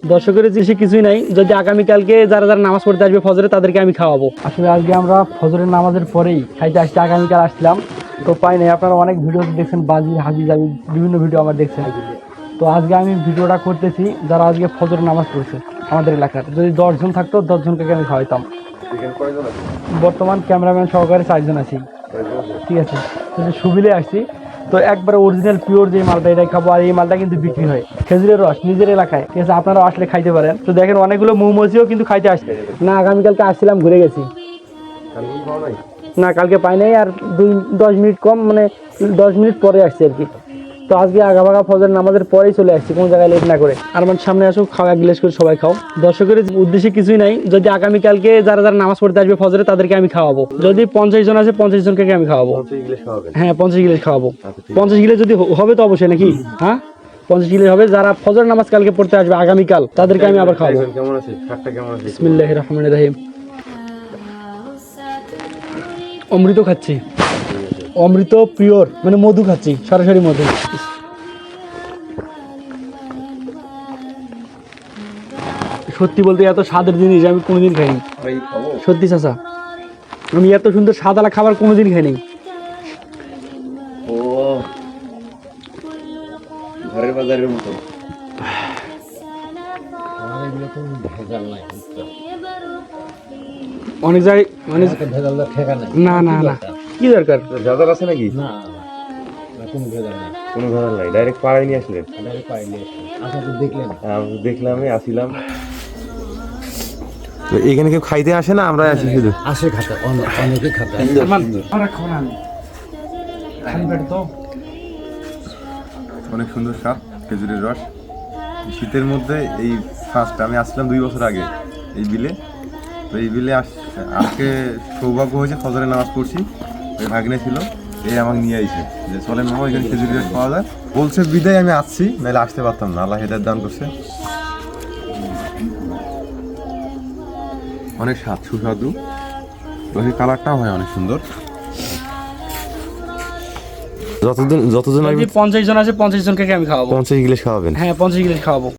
দর্শকের জিনিসে কিছুই নাই, যদি আগামীকালকে যারা যারা নামাজ পড়তে আসবে ফজরে তাদেরকে আমি খাওয়াবো। আসলে আজকে আমরা ফজরের নামাজের পরেই খাইতে আসছি, আগামীকাল আসলাম তো পাই নাই। আপনারা অনেক ভিডিও দেখছেন, বাজি হাজি জাবি বিভিন্ন ভিডিও আমার দেখছেন। তো আজকে আমি ভিডিওটা করতেছি যারা আজকে ফজরের নামাজ পড়ছে আমাদের এলাকার, যদি 10 জন থাকতো 10 জনকে আমি খাওয়াইতাম। বর্তমান ক্যামেরাম্যান সহকারে 4 জন আছি, ঠিক আছে। তো সুবিলে আসছি, তো একবারে অরিজিনাল পিওর যে মালটা এটাই খাবো। আর এই মালটা কিন্তু বিক্রি হয় খেজুরের রস নিজের এলাকায়, ঠিক আছে। আপনারাও আসলে খাইতে পারেন। তো দেখেন অনেকগুলো মৌমাছিও কিন্তু খাইতে আসছে না। আগামীকালকে আসছিলাম, ঘুরে গেছি না, কালকে পাই নাই। আর 10 মিনিট কম, মানে 10 মিনিট পরে আসছে আর কি। তো আজকে আগাভাগা ফজর নামাজের পরেই চলে আসছি, কোনো জায়গায় লেট না করে। আর আমার সামনে আসো, খাও এক গ্লাস করে সবাই খাও। দর্শকের উদ্দেশ্যে কিছুই নাই, যদি আগামীকালকে যারা যারা নামাজ পড়তে আসবে ফজরে তাদেরকে আমি খাওয়াবো। যদি 50 জন আছে 50 জনকে আমি খাওয়াবো। হ্যাঁ 50 গিলাস খাওয়াবো। 50 গিলাস যদি হবে তো অবশ্যই নাকি, হ্যাঁ 50 গিলাস হবে। যারা ফজর নামাজ কালকে পড়তে আসবে আগামীকাল তাদেরকে আমি আবার খাওয়াবো। বিসমিল্লাহির রহমানির রহিম। অমৃত খাচ্ছি, অমৃত পিওর, মানে মধু খাচ্ছি, সরাসরি মধু। সত্যি বলতে এত স্বাদের জিনিস আমি কোনোদিন খাইনি, সত্যি চাচা। আমি এত সুন্দর স্বাদালা খাবার কোনোদিন খাইনি। ও ঘরের বাজারের মতো। অনেক জায়গায় মানে না না না, কি দরকার ভেজাল আছে নাকি? না কোনো ভেজাল নাই, ডাইরেক্ট পাড়ায় নিয়ে আসলেন। দেখলাম আসিলাম। এখানে কেউ খাইতে আসে না, আমরা আসি শুধু। আসে খাতে, অনেকে খাতে। অনেক সুন্দর স্বাদ খেজুরের রস শীতের মধ্যে। এই ফার্স্ট আমি আসলাম 2 বছর আগে এই বিলে। তো এই বিলে আজকে সৌভাগ্য হয়েছে, ফজরে নামাজ পড়ছি, ওই ভাগ্নে ছিল, এই আমাকে নিয়ে আইছে যে চলেন মামা এখানে খেজুরের রস পাওয়া যায়। বলছে বিদায় আমি আসছি, নাহলে আসতে পারতাম না। আল্লাহ হেদায়েত দান করছে। অনেক স্বাদ, সুস্বাদু। রসের কালারটাও হয় অনেক সুন্দর। যতজন 50 জন আছে 50 জনকে আমি খাওয়াবো। 50 গিলাস খাওয়াবেন? হ্যাঁ 50 গিলাস খাওয়াবো।